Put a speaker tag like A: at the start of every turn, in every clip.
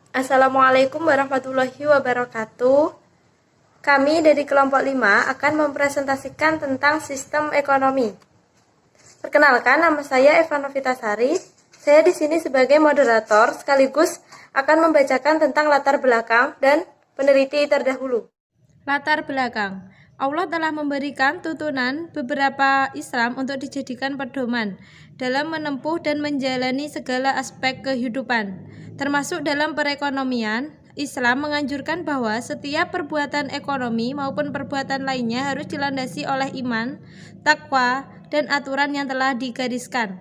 A: Assalamualaikum warahmatullahi wabarakatuh. Kami dari kelompok 5 akan mempresentasikan tentang sistem ekonomi. Perkenalkan, nama saya Eva Novitasari. Saya di sini sebagai moderator sekaligus akan membacakan tentang latar belakang dan peneliti terdahulu. Latar belakang. Allah telah memberikan tuntunan beberapa Islam untuk dijadikan pedoman dalam menempuh dan menjalani segala aspek kehidupan, termasuk dalam perekonomian. Islam menganjurkan bahwa setiap perbuatan ekonomi maupun perbuatan lainnya harus dilandasi oleh iman, takwa, dan aturan yang telah digariskan,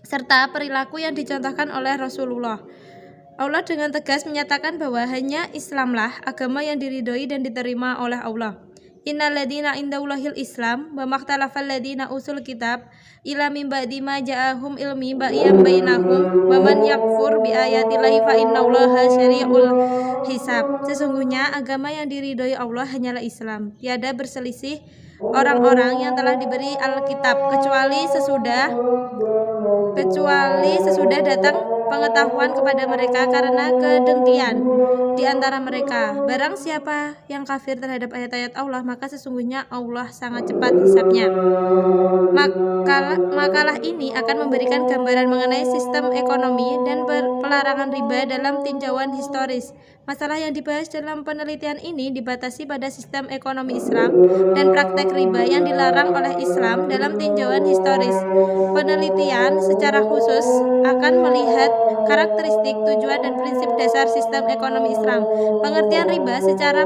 A: serta perilaku yang dicontohkan oleh Rasulullah. Allah dengan tegas menyatakan bahwa hanya Islamlah agama yang diridhoi dan diterima oleh Allah. Innal ladzina indallahil Islam wa makhtalafal ladzina usul kitab ila min ba'di ma ja'ahum ilmi ba'iyam bainahum wa man yakfur bi ayatillahi fa innallaha syari'ul hisab. Sesungguhnya agama yang diridhoi Allah hanyalah Islam. Tiada berselisih orang-orang yang telah diberi Alkitab kecuali sesudah datang pengetahuan kepada mereka karena kedengkian di antara mereka. Barang siapa yang kafir terhadap ayat-ayat Allah, maka sesungguhnya Allah sangat cepat hisabnya. Makalah ini akan memberikan gambaran mengenai sistem ekonomi dan pelarangan riba dalam tinjauan historis. Masalah yang dibahas dalam penelitian ini dibatasi pada sistem ekonomi Islam dan praktek riba yang dilarang oleh Islam dalam tinjauan historis. Penelitian secara khusus akan melihat karakteristik, tujuan, dan prinsip dasar sistem ekonomi Islam. Pengertian riba secara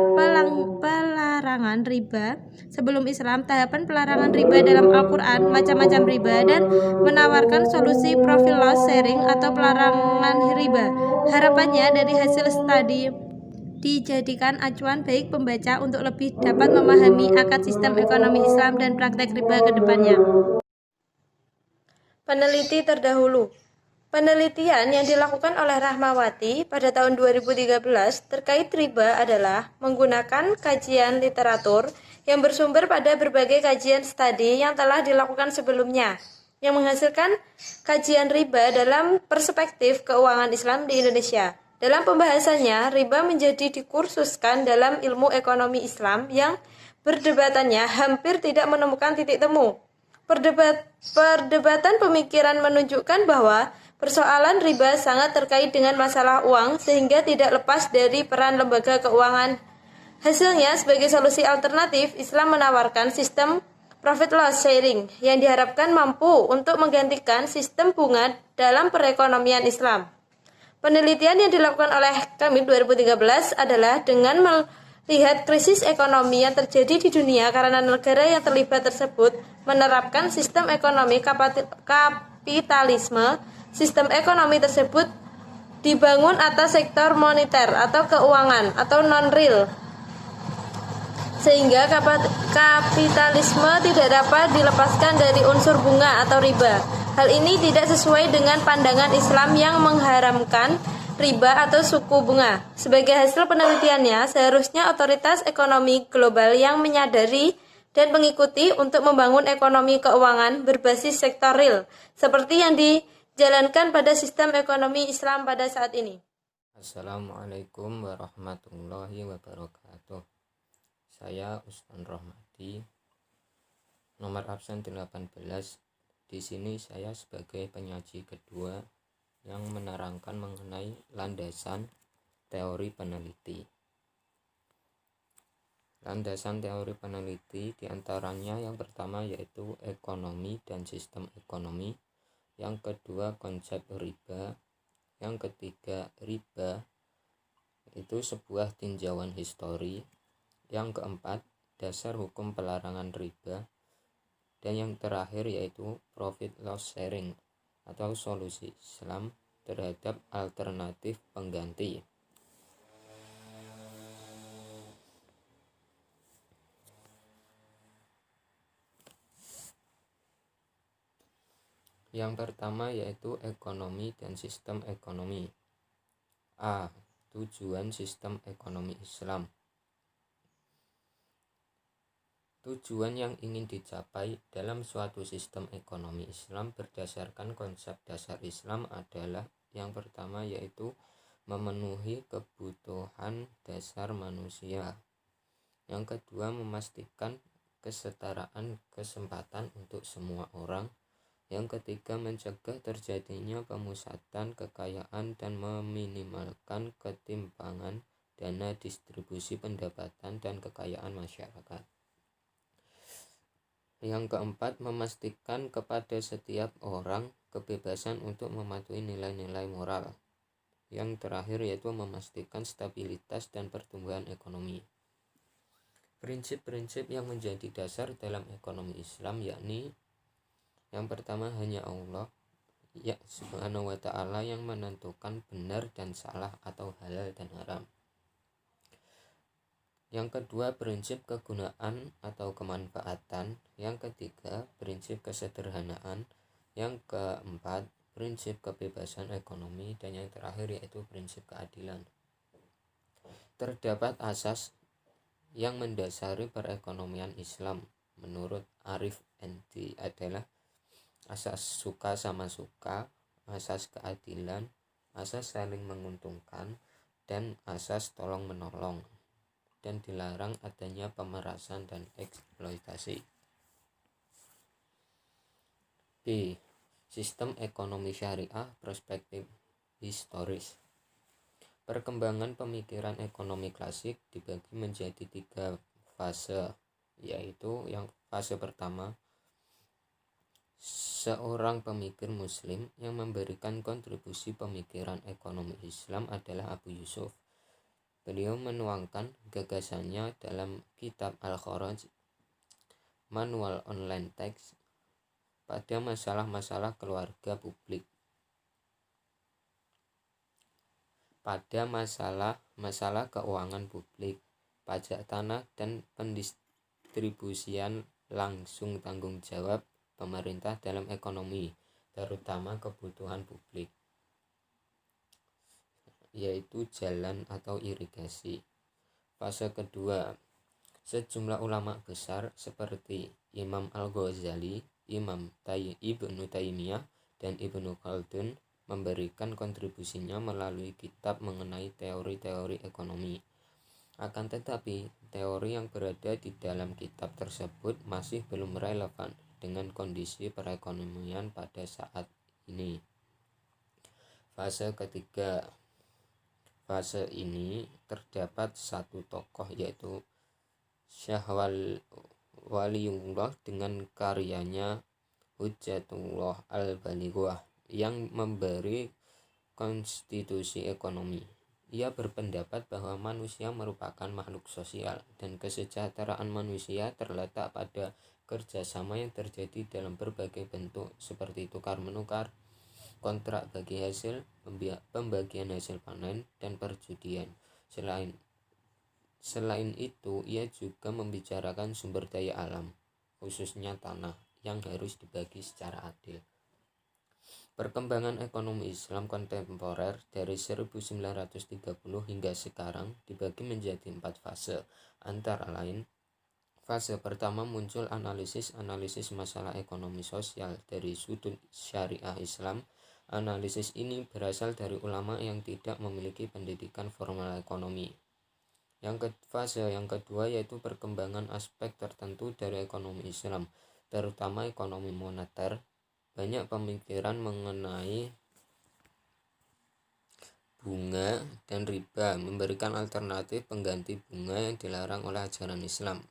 A: pelarangan riba sebelum Islam, tahapan pelarangan riba dalam Al-Quran, macam-macam riba, dan menawarkan solusi profit loss sharing atau pelarangan riba. Harapannya dari hasil studi dijadikan acuan baik pembaca untuk lebih dapat memahami akar sistem ekonomi Islam dan praktek riba ke depannya. Peneliti terdahulu. Penelitian yang dilakukan oleh Rahmawati pada tahun 2013 terkait riba adalah menggunakan kajian literatur yang bersumber pada berbagai kajian studi yang telah dilakukan sebelumnya, yang menghasilkan kajian riba dalam perspektif keuangan Islam di Indonesia. Dalam pembahasannya, riba menjadi dikursuskan dalam ilmu ekonomi Islam yang perdebatannya hampir tidak menemukan titik temu. Perdebatan pemikiran menunjukkan bahwa persoalan riba sangat terkait dengan masalah uang sehingga tidak lepas dari peran lembaga keuangan. Hasilnya, sebagai solusi alternatif, Islam menawarkan sistem profit loss sharing yang diharapkan mampu untuk menggantikan sistem bunga dalam perekonomian Islam. Penelitian yang dilakukan oleh kami 2013 adalah dengan melihat krisis ekonomi yang terjadi di dunia karena negara yang terlibat tersebut menerapkan sistem ekonomi kapitalisme. Sistem ekonomi tersebut dibangun atas sektor moneter atau keuangan atau non-real, sehingga kapitalisme tidak dapat dilepaskan dari unsur bunga atau riba. Hal ini tidak sesuai dengan pandangan Islam yang mengharamkan riba atau suku bunga. Sebagai hasil penelitiannya, seharusnya otoritas ekonomi global yang menyadari dan mengikuti untuk membangun ekonomi keuangan berbasis sektor real, seperti yang dijalankan pada sistem ekonomi Islam pada saat ini.
B: Assalamualaikum warahmatullahi wabarakatuh. Saya Usman Rohmadi, nomor absen 18. Di sini saya sebagai penyaji kedua yang menerangkan mengenai landasan teori peneliti. Landasan teori peneliti diantaranya yang pertama yaitu ekonomi dan sistem ekonomi, yang kedua konsep riba, yang ketiga riba itu sebuah tinjauan histori, yang keempat dasar hukum pelarangan riba, dan yang terakhir yaitu profit loss sharing atau solusi Islam terhadap alternatif pengganti. Yang pertama yaitu ekonomi dan sistem ekonomi. A. Tujuan sistem ekonomi Islam. Tujuan yang ingin dicapai dalam suatu sistem ekonomi Islam berdasarkan konsep dasar Islam adalah yang pertama yaitu memenuhi kebutuhan dasar manusia. Yang kedua, memastikan kesetaraan kesempatan untuk semua orang. Yang ketiga, mencegah terjadinya pemusatan kekayaan dan meminimalkan ketimpangan dana distribusi pendapatan dan kekayaan masyarakat. Yang keempat, memastikan kepada setiap orang kebebasan untuk mematuhi nilai-nilai moral. Yang terakhir yaitu memastikan stabilitas dan pertumbuhan ekonomi. Prinsip-prinsip yang menjadi dasar dalam ekonomi Islam yakni yang pertama, hanya Allah Subhanahu wa ta'ala yang menentukan benar dan salah atau halal dan haram. Yang kedua, prinsip kegunaan atau kemanfaatan. Yang ketiga, prinsip kesederhanaan. Yang keempat, prinsip kebebasan ekonomi. Dan yang terakhir yaitu prinsip keadilan. Terdapat asas yang mendasari perekonomian Islam menurut Arif Endi adalah asas suka sama suka, asas keadilan, asas saling menguntungkan, dan asas tolong menolong, dan dilarang adanya pemerasan dan eksploitasi. B. Sistem ekonomi syariah perspektif historis. Perkembangan pemikiran ekonomi klasik dibagi menjadi 3 fase, yaitu yang fase pertama, seorang pemikir muslim yang memberikan kontribusi pemikiran ekonomi Islam adalah Abu Yusuf. Beliau menuangkan gagasannya dalam kitab Al-Kharaj, manual online text, pada masalah-masalah keluarga publik, pada masalah keuangan publik, pajak tanah, dan pendistribusian langsung tanggung jawab pemerintah dalam ekonomi, terutama kebutuhan publik, yaitu jalan atau irigasi. Fase kedua, sejumlah ulama besar seperti Imam Al-Ghazali, Imam Ibnu Taimiyah, dan Ibnu Khaldun memberikan kontribusinya melalui kitab mengenai teori-teori ekonomi. Akan tetapi, teori yang berada di dalam kitab tersebut masih belum relevan dengan kondisi perekonomian pada saat ini. Fase ketiga. Fase ini terdapat satu tokoh yaitu Syekh Waliullah dengan karyanya Hujjatullah Al-Balighah yang memberi konstitusi ekonomi. Ia berpendapat bahwa manusia merupakan makhluk sosial dan kesejahteraan manusia terletak pada kerjasama yang terjadi dalam berbagai bentuk seperti tukar-menukar, kontrak bagi hasil, pembagian hasil panen, dan perjudian. Selain itu, ia juga membicarakan sumber daya alam, khususnya tanah, yang harus dibagi secara adil. Perkembangan ekonomi Islam kontemporer dari 1930 hingga sekarang dibagi menjadi 4 fase, antara lain fase pertama muncul analisis masalah ekonomi sosial dari sudut syariah Islam. Analisis ini berasal dari ulama yang tidak memiliki pendidikan formal ekonomi. Fase yang kedua yaitu perkembangan aspek tertentu dari ekonomi Islam, terutama ekonomi moneter. Banyak pemikiran mengenai bunga dan riba, memberikan alternatif pengganti bunga yang dilarang oleh ajaran Islam.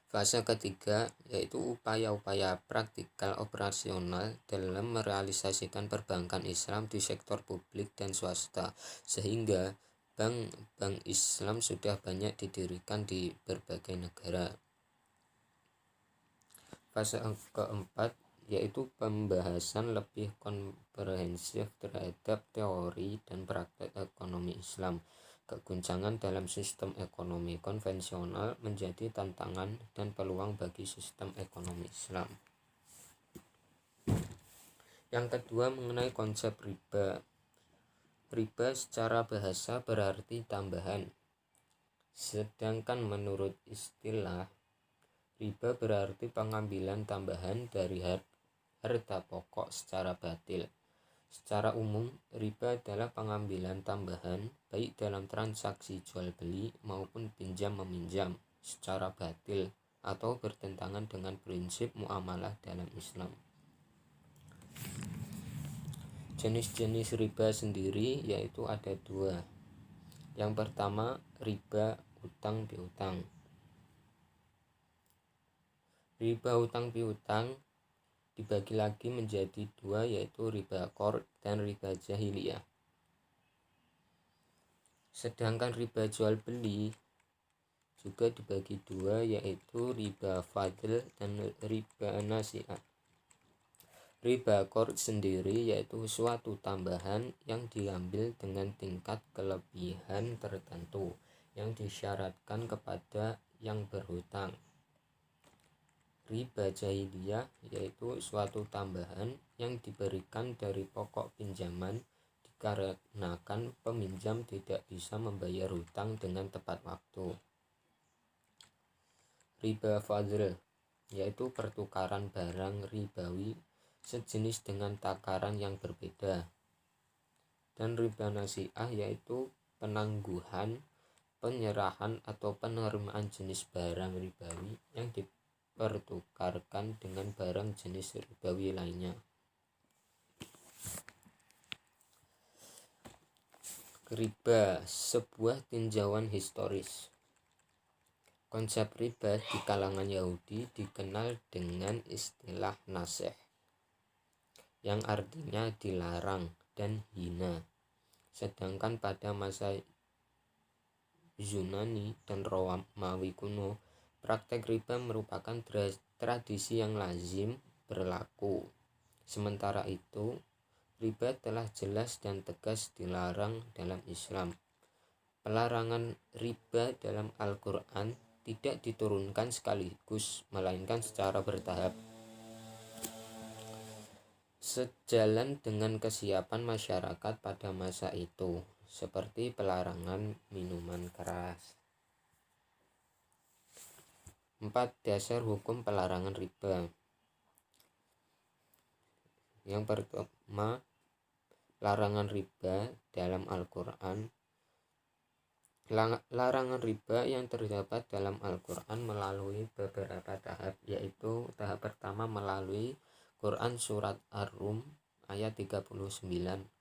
B: Fase ketiga yaitu upaya-upaya praktikal operasional dalam merealisasikan perbankan Islam di sektor publik dan swasta, sehingga bank-bank Islam sudah banyak didirikan di berbagai negara. Fase keempat yaitu pembahasan lebih komprehensif terhadap teori dan praktek ekonomi Islam. Keguncangan dalam sistem ekonomi konvensional menjadi tantangan dan peluang bagi sistem ekonomi Islam. Yang kedua mengenai konsep riba. Riba secara bahasa berarti tambahan. Sedangkan menurut istilah, riba berarti pengambilan tambahan dari harta pokok secara batil. Secara umum, riba adalah pengambilan tambahan baik dalam transaksi jual beli maupun pinjam meminjam secara batil atau bertentangan dengan prinsip muamalah dalam Islam. Jenis-jenis riba sendiri yaitu ada dua. Yang pertama, riba utang piutang. Riba utang piutang dibagi lagi menjadi dua, yaitu riba qard dan riba jahiliyah. Sedangkan riba jual beli juga dibagi dua, yaitu riba fadl dan riba nasi'ah. Riba qard sendiri yaitu suatu tambahan yang diambil dengan tingkat kelebihan tertentu yang disyaratkan kepada yang berhutang. Riba jahiliyah yaitu suatu tambahan yang diberikan dari pokok pinjaman dikarenakan peminjam tidak bisa membayar hutang dengan tepat waktu. Riba fadl yaitu pertukaran barang ribawi sejenis dengan takaran yang berbeda. Dan riba nasi'ah yaitu penangguhan, penyerahan atau penerimaan jenis barang ribawi yang dipertukarkan dengan barang jenis ribawi lainnya. Riba, sebuah tinjauan historis. Konsep riba di kalangan Yahudi dikenal dengan istilah nasih, yang artinya dilarang dan hina. Sedangkan pada masa Yunani dan Romawi kuno, praktek riba merupakan tradisi yang lazim berlaku. Sementara itu, riba telah jelas dan tegas dilarang dalam Islam. Pelarangan riba dalam Al-Quran tidak diturunkan sekaligus, melainkan secara bertahap. Sejalan dengan kesiapan masyarakat pada masa itu, seperti pelarangan minuman keras. 4. Dasar hukum pelarangan riba. Yang pertama, larangan riba dalam Al-Quran. Larangan riba yang terdapat dalam Al-Quran melalui beberapa tahap, yaitu tahap pertama melalui Quran Surat Ar-Rum ayat 39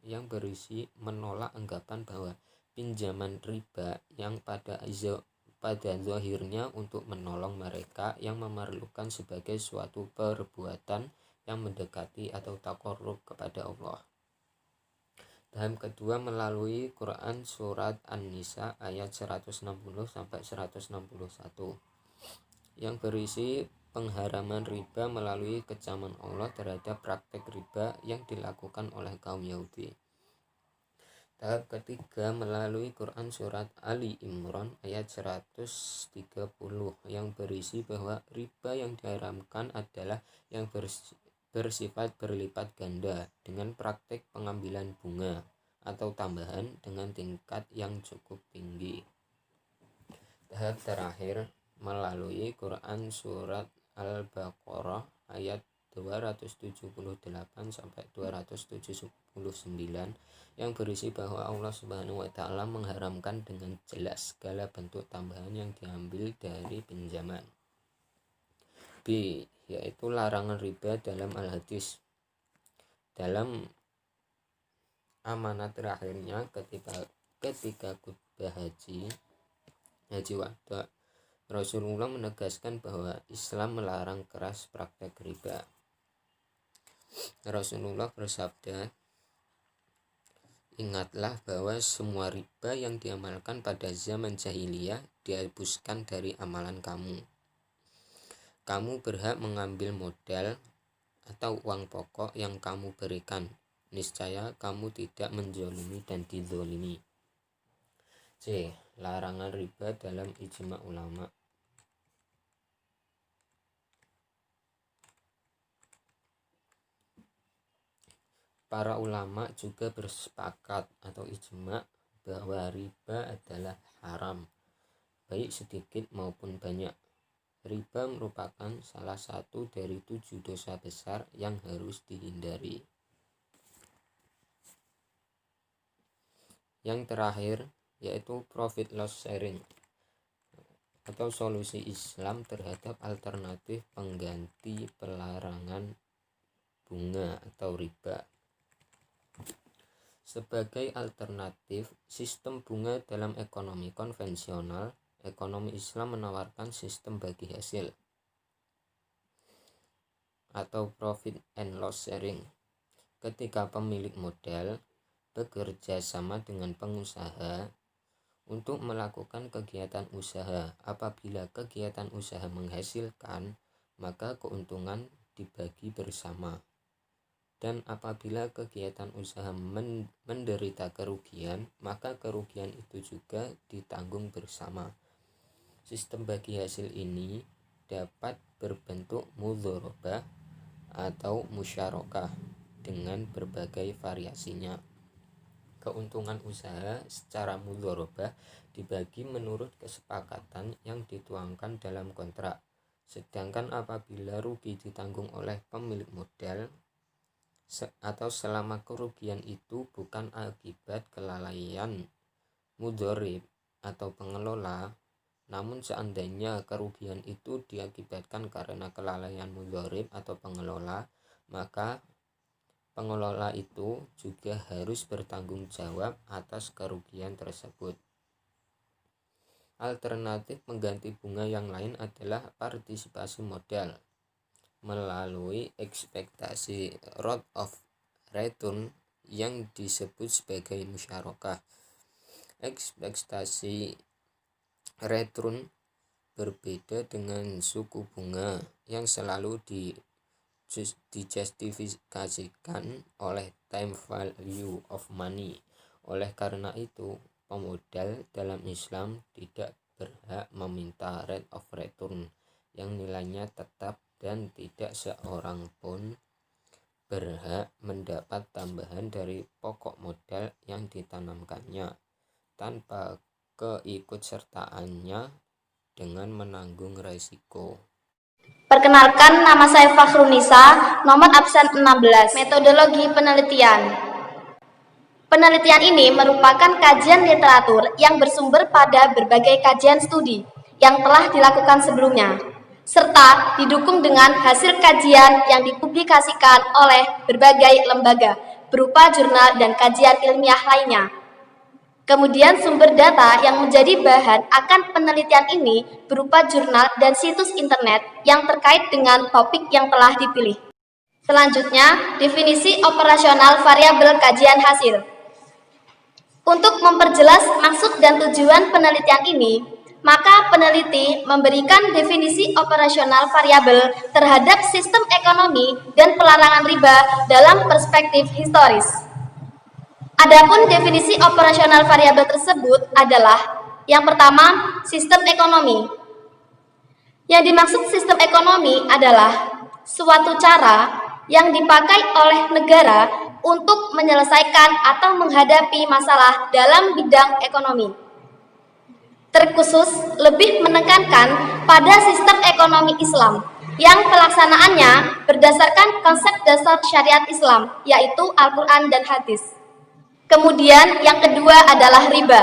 B: yang berisi menolak anggapan bahwa pinjaman riba yang pada zahirnya untuk menolong mereka yang memerlukan sebagai suatu perbuatan yang mendekati atau taqarrub kepada Allah. Tahap kedua melalui Quran Surat An-Nisa ayat 160-161 yang berisi pengharaman riba melalui kecaman Allah terhadap praktek riba yang dilakukan oleh kaum Yahudi. Tahap ketiga melalui Quran Surat Ali Imran ayat 130 yang berisi bahwa riba yang diharamkan adalah yang bersifat berlipat ganda dengan praktek pengambilan bunga atau tambahan dengan tingkat yang cukup tinggi. Tahap terakhir melalui Quran Surat Al-Baqarah ayat 278-279 yang berisi bahwa Allah Subhanahu wa Ta'ala mengharamkan dengan jelas segala bentuk tambahan yang diambil dari pinjaman. B. Yaitu larangan riba dalam Al-Hadis. Dalam amanat terakhirnya ketika khutbah haji wada, Rasulullah menegaskan bahwa Islam melarang keras praktek riba. Rasulullah bersabda, "Ingatlah bahwa semua riba yang diamalkan pada zaman jahiliyah dihapuskan dari amalan kamu. Kamu berhak mengambil modal atau uang pokok yang kamu berikan. Niscaya kamu tidak menzalimi dan dizalimi." C. Larangan riba dalam ijma ulama. Para ulama juga bersepakat atau ijma bahwa riba adalah haram, baik sedikit maupun banyak. Riba merupakan salah satu dari 7 dosa besar yang harus dihindari. Yang terakhir yaitu profit loss sharing atau solusi Islam terhadap alternatif pengganti pelarangan bunga atau riba. Sebagai alternatif sistem bunga dalam ekonomi konvensional, ekonomi Islam menawarkan sistem bagi hasil atau profit and loss sharing. Ketika pemilik modal bekerja sama dengan pengusaha untuk melakukan kegiatan usaha, apabila kegiatan usaha menghasilkan, maka keuntungan dibagi bersama. Dan apabila kegiatan usaha menderita kerugian, maka kerugian itu juga ditanggung bersama. Sistem bagi hasil ini dapat berbentuk mudharabah atau musyarakah dengan berbagai variasinya. Keuntungan usaha secara mudharabah dibagi menurut kesepakatan yang dituangkan dalam kontrak. Sedangkan apabila rugi ditanggung oleh pemilik modal atau selama kerugian itu bukan akibat kelalaian mudharib atau pengelola, namun seandainya kerugian itu diakibatkan karena kelalaian mudharib atau pengelola, maka pengelola itu juga harus bertanggung jawab atas kerugian tersebut. Alternatif pengganti bunga yang lain adalah partisipasi modal melalui ekspektasi rate of return yang disebut sebagai musyarakah. Ekspektasi return berbeda dengan suku bunga yang selalu dijustifikasikan oleh time value of money. Oleh karena itu, pemodal dalam Islam tidak berhak meminta rate of return yang nilainya tetap, dan tidak seorang pun berhak mendapat tambahan dari pokok modal yang ditanamkannya tanpa keikutsertaannya dengan menanggung resiko.
C: Perkenalkan, nama saya Fakhrunisa, nomor absen 16. Metodologi penelitian. Penelitian ini merupakan kajian literatur yang bersumber pada berbagai kajian studi yang telah dilakukan sebelumnya, serta didukung dengan hasil kajian yang dipublikasikan oleh berbagai lembaga berupa jurnal dan kajian ilmiah lainnya. Kemudian sumber data yang menjadi bahan akan penelitian ini berupa jurnal dan situs internet yang terkait dengan topik yang telah dipilih. Selanjutnya, definisi operasional variabel kajian hasil. Untuk memperjelas maksud dan tujuan penelitian ini, maka peneliti memberikan definisi operasional variabel terhadap sistem ekonomi dan pelarangan riba dalam perspektif historis. Adapun definisi operasional variabel tersebut adalah yang pertama, sistem ekonomi. Yang dimaksud sistem ekonomi adalah suatu cara yang dipakai oleh negara untuk menyelesaikan atau menghadapi masalah dalam bidang ekonomi. Terkhusus lebih menekankan pada sistem ekonomi Islam yang pelaksanaannya berdasarkan konsep dasar syariat Islam, yaitu Al-Quran dan hadis. Kemudian yang kedua adalah riba.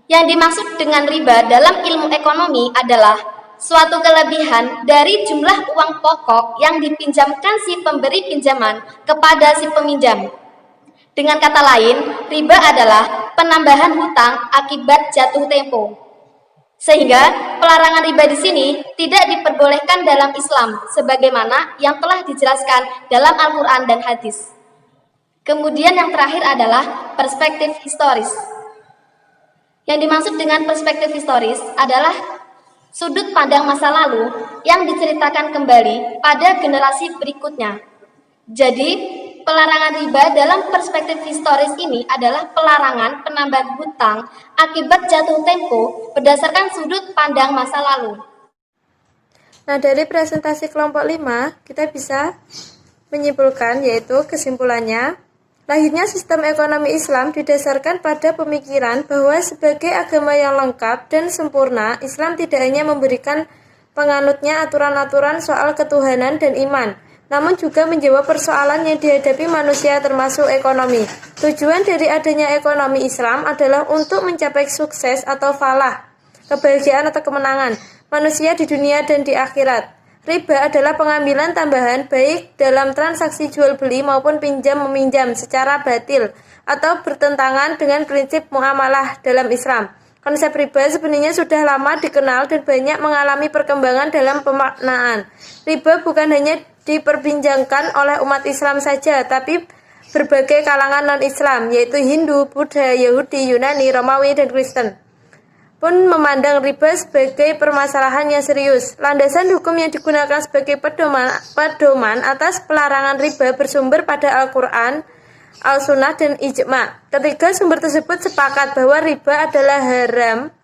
C: Yang dimaksud dengan riba dalam ilmu ekonomi adalah suatu kelebihan dari jumlah uang pokok yang dipinjamkan si pemberi pinjaman kepada si peminjam. Dengan kata lain, riba adalah penambahan hutang akibat jatuh tempo. Sehingga pelarangan riba di sini tidak diperbolehkan dalam Islam sebagaimana yang telah dijelaskan dalam Al-Quran dan hadis. Kemudian yang terakhir adalah perspektif historis. Yang dimaksud dengan perspektif historis adalah sudut pandang masa lalu yang diceritakan kembali pada generasi berikutnya. Jadi, pelarangan riba dalam perspektif historis ini adalah pelarangan penambahan hutang akibat jatuh tempo berdasarkan sudut pandang masa lalu.
A: Nah, dari presentasi kelompok 5, kita bisa menyimpulkan, yaitu kesimpulannya, lahirnya sistem ekonomi Islam didasarkan pada pemikiran bahwa sebagai agama yang lengkap dan sempurna, Islam tidak hanya memberikan penganutnya aturan-aturan soal ketuhanan dan iman, namun juga menjawab persoalan yang dihadapi manusia termasuk ekonomi. Tujuan dari adanya ekonomi Islam adalah untuk mencapai sukses atau falah, kebahagiaan atau kemenangan manusia di dunia dan di akhirat. Riba adalah pengambilan tambahan baik dalam transaksi jual beli maupun pinjam meminjam secara batil atau bertentangan dengan prinsip muamalah dalam Islam. Konsep riba sebenarnya sudah lama dikenal dan banyak mengalami perkembangan dalam pemaknaan. Riba bukan hanya diperbincangkan oleh umat Islam saja, tapi berbagai kalangan non-Islam, yaitu Hindu, Buddha, Yahudi, Yunani, Romawi, dan Kristen pun memandang riba sebagai permasalahan yang serius. Landasan hukum yang digunakan sebagai pedoman atas pelarangan riba bersumber pada Al-Quran, Al-Sunnah, dan Ijma'. Ketiga sumber tersebut sepakat bahwa riba adalah haram,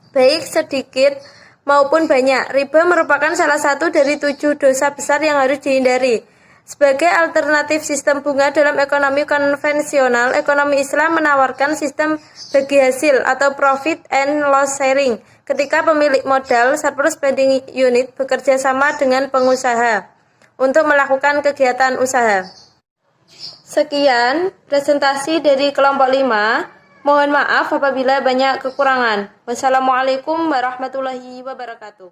A: baik sedikit maupun banyak. Riba merupakan salah satu dari 7 dosa besar yang harus dihindari. Sebagai alternatif sistem bunga dalam ekonomi konvensional, ekonomi Islam menawarkan sistem bagi hasil atau profit and loss sharing ketika pemilik modal surplus spending unit bekerja sama dengan pengusaha untuk melakukan kegiatan usaha. Sekian presentasi dari kelompok 5. Mohon maaf apabila banyak kekurangan. Wassalamualaikum warahmatullahi wabarakatuh.